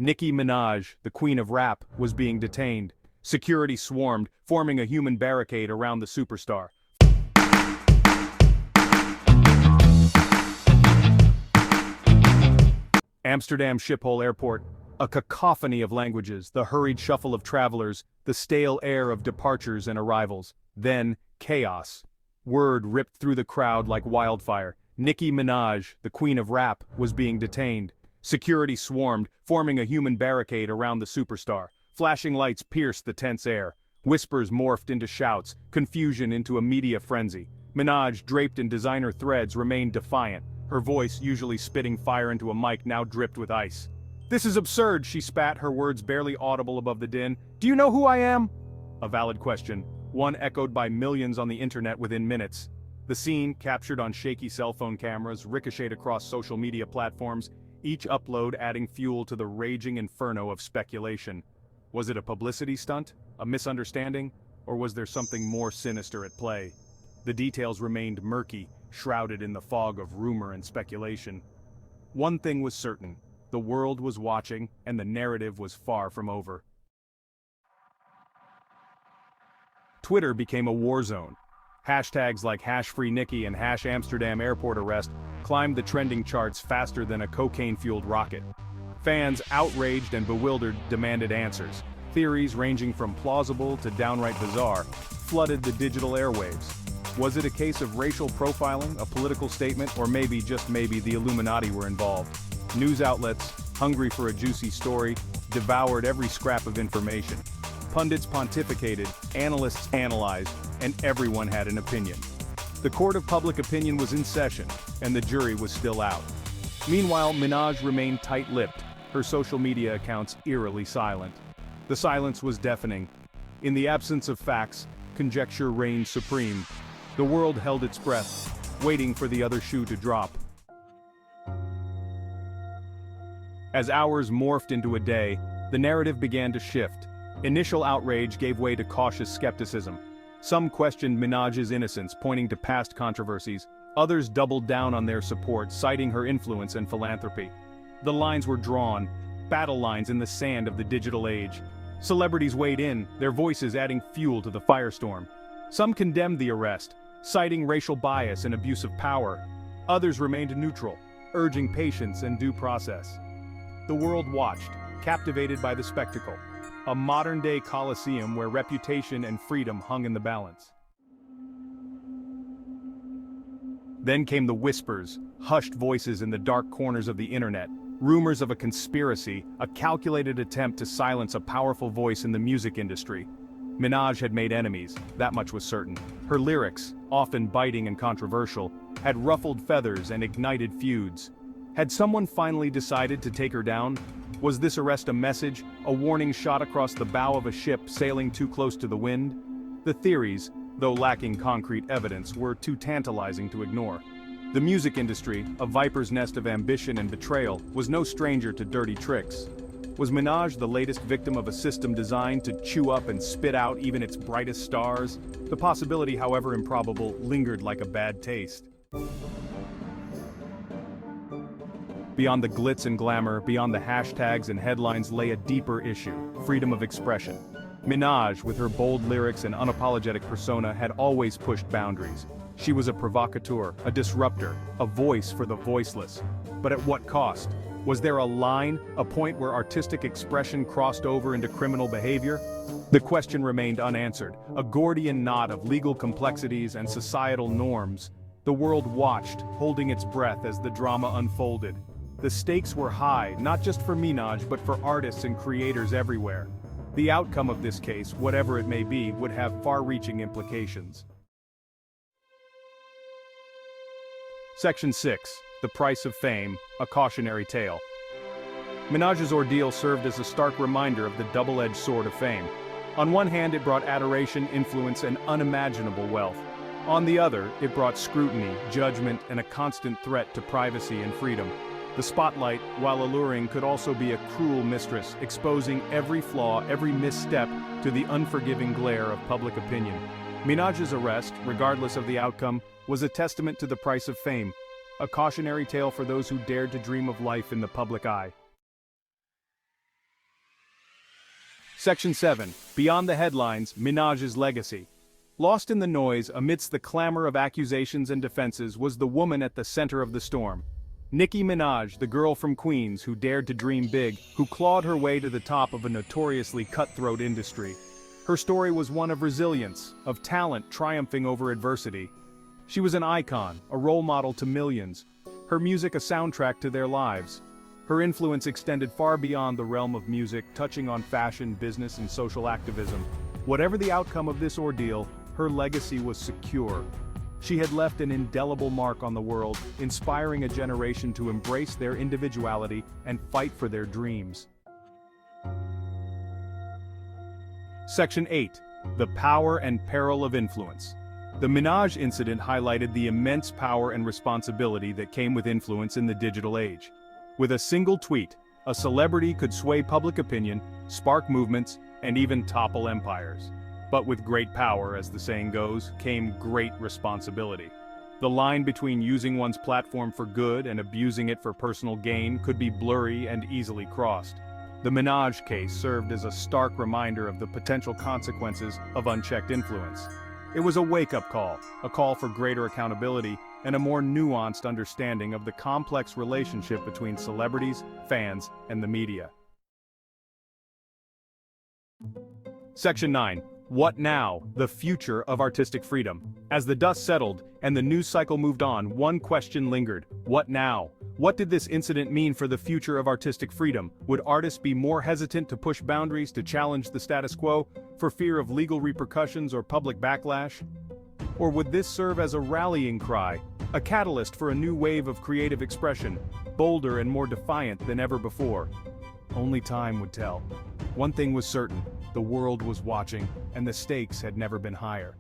Nicki Minaj, the queen of rap, was being detained. Security swarmed, forming a human barricade around the superstar. Amsterdam Schiphol Airport, a cacophony of languages, the hurried shuffle of travelers, the stale air of departures and arrivals. Then, chaos. Word ripped through the crowd like wildfire. Nicki Minaj, the queen of rap, was being detained. Security swarmed, forming a human barricade around the superstar. Flashing lights pierced the tense air. Whispers morphed into shouts, confusion into a media frenzy. Minaj, draped in designer threads, remained defiant. Her voice, usually spitting fire into a mic, now dripped with ice. "This is absurd," she spat, her words barely audible above the din. "Do you know who I am?" A valid question, one echoed by millions on the internet within minutes. The scene, captured on shaky cell phone cameras, ricocheted across social media platforms, each upload adding fuel to the raging inferno of speculation. Was it a publicity stunt, a misunderstanding, or was there something more sinister at play? The details remained murky, shrouded in the fog of rumor and speculation. One thing was certain: the world was watching, and the narrative was far from over. Twitter became a war zone. Hashtags like #FreeNicki and #Amsterdam Airport Arrest climbed the trending charts faster than a cocaine-fueled rocket. Fans, outraged and bewildered, demanded answers. Theories ranging from plausible to downright bizarre flooded the digital airwaves. Was it a case of racial profiling, a political statement, or maybe, just maybe, the Illuminati were involved? News outlets, hungry for a juicy story, devoured every scrap of information. Pundits pontificated, analysts analyzed, and everyone had an opinion. The court of public opinion was in session, and the jury was still out. Meanwhile, Minaj remained tight-lipped, her social media accounts eerily silent. The silence was deafening. In the absence of facts, conjecture reigned supreme. The world held its breath, waiting for the other shoe to drop. As hours morphed into a day, the narrative began to shift. Initial outrage gave way to cautious skepticism. Some questioned Minaj's innocence, pointing to past controversies. Others doubled down on their support, citing her influence and philanthropy. The lines were drawn, battle lines in the sand of the digital age. Celebrities weighed in, their voices adding fuel to the firestorm. Some condemned the arrest, citing racial bias and abuse of power. Others remained neutral, urging patience and due process. The world watched, captivated by the spectacle. A modern-day Colosseum where reputation and freedom hung in the balance. Then came the whispers, hushed voices in the dark corners of the internet, rumors of a conspiracy, a calculated attempt to silence a powerful voice in the music industry. Minaj had made enemies, that much was certain. Her lyrics, often biting and controversial, had ruffled feathers and ignited feuds. Had someone finally decided to take her down? Was this arrest a message, a warning shot across the bow of a ship sailing too close to the wind? The theories, though lacking concrete evidence, were too tantalizing to ignore. The music industry, a viper's nest of ambition and betrayal, was no stranger to dirty tricks. Was Minaj the latest victim of a system designed to chew up and spit out even its brightest stars? The possibility, however improbable, lingered like a bad taste. Beyond the glitz and glamour, beyond the hashtags and headlines lay a deeper issue: freedom of expression. Minaj, with her bold lyrics and unapologetic persona, had always pushed boundaries. She was a provocateur, a disruptor, a voice for the voiceless. But at what cost? Was there a line, a point where artistic expression crossed over into criminal behavior? The question remained unanswered, a Gordian knot of legal complexities and societal norms. The world watched, holding its breath as the drama unfolded. The stakes were high, not just for Minaj, but for artists and creators everywhere. The outcome of this case, whatever it may be, would have far-reaching implications. Section 6. The Price of Fame, a Cautionary Tale. Minaj's ordeal served as a stark reminder of the double-edged sword of fame. On one hand, it brought adoration, influence, and unimaginable wealth. On the other, it brought scrutiny, judgment, and a constant threat to privacy and freedom. The spotlight, while alluring, could also be a cruel mistress, exposing every flaw, every misstep to the unforgiving glare of public opinion. Minaj's arrest, regardless of the outcome, was a testament to the price of fame, a cautionary tale for those who dared to dream of life in the public eye. Section 7. Beyond the headlines, Minaj's legacy. Lost in the noise, amidst the clamor of accusations and defenses, was the woman at the center of the storm. Nicki Minaj, the girl from Queens who dared to dream big, who clawed her way to the top of a notoriously cutthroat industry. Her story was one of resilience, of talent triumphing over adversity. She was an icon, a role model to millions. Her music a soundtrack to their lives. Her influence extended far beyond the realm of music, touching on fashion, business, and social activism. Whatever the outcome of this ordeal, her legacy was secure. She had left an indelible mark on the world, inspiring a generation to embrace their individuality and fight for their dreams. Section 8. The power and peril of influence. The Minaj incident highlighted the immense power and responsibility that came with influence in the digital age. With a single tweet, a celebrity could sway public opinion, spark movements, and even topple empires. But with great power, as the saying goes, came great responsibility. The line between using one's platform for good and abusing it for personal gain could be blurry and easily crossed. The Minaj case served as a stark reminder of the potential consequences of unchecked influence. It was a wake-up call, a call for greater accountability, and a more nuanced understanding of the complex relationship between celebrities, fans, and the media. Section 9. What now? The future of artistic freedom. As the dust settled and the news cycle moved on, one question lingered. What now? What did this incident mean for the future of artistic freedom? Would artists be more hesitant to push boundaries, to challenge the status quo, for fear of legal repercussions or public backlash? Or would this serve as a rallying cry, a catalyst for a new wave of creative expression, bolder and more defiant than ever before? Only time would tell. One thing was certain, the world was watching, and the stakes had never been higher.